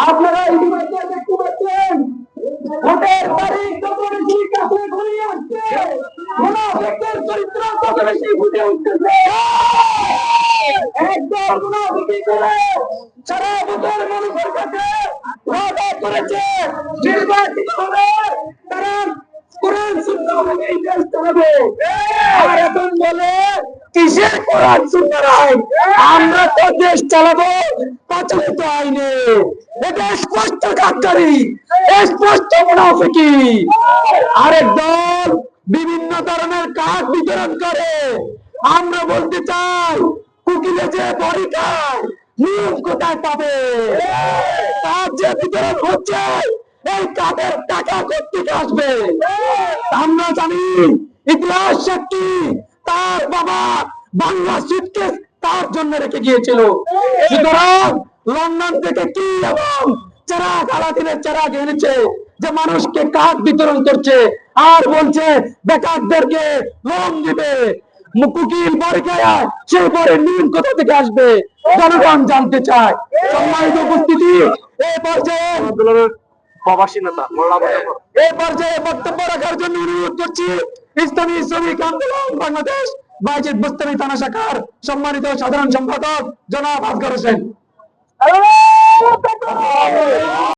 আপনারা ইতিমধ্যে দেখতে পাচ্ছেন ভোটের তারিখ যত বেশি কাছে ঘনিয়ে আসছে, মুনাফিকদের চরিত্র তত বেশি ফুটে উঠতেছে। একদম মুনাফিকি করে সারা ভোটের মানুষের কাছে ওয়াদা করেছে নির্বাচিত হলে তারা কোরআন সুন্নাহ অনুযায়ী দেশ চালাবে। আর এখন বলে কিসের কোরআন সুন্নাহ আইন? আমরা তো দেশ চালাবো প্রচলিত আইনে। এটা স্পষ্ট গাদ্দারি, স্পষ্ট মুনাফিকি। আরেক দল বিভিন্ন ধরনের কার্ড বিতরণ করে। আমরা বলতে চাই কুকিলে যে বড়ি খায় নিয়ম কোথায় পাবে? কার্ড যে বিতরণ হচ্ছে এই কার্ডের টাকা কোথেকে আসবে? আমরা জানি ইতিহাস সাক্ষী তার বাবা বাংলা সুটকেস তার জন্য রেখে গিয়েছিল। সুতরাং লন্ডন থেকে কি এবং চারাক আলাদিনের চারাক এনেছে যে মানুষকে কার্ড বিতরণ করছে আর বলছে বেকারদেরকে লোন দিবে। মুকুকিল বাড়ি খায় সেই পরে ঋণ কোথা থেকে আসবে জনগণ জানতে চায়। সম্মানিত উপস্থিতি, এই পর্যায়ে প্রবাসী নেতা এই পর্যায়ে বক্তব্য রাখার জন্য অনুরোধ করছি ইসলামী শ্রমিক আন্দোলন বাংলাদেশ বাইজিদ বুস্তামি থানা শাখার সম্মানিত সাধারণ সম্পাদক জনাব আসগর হোসেন।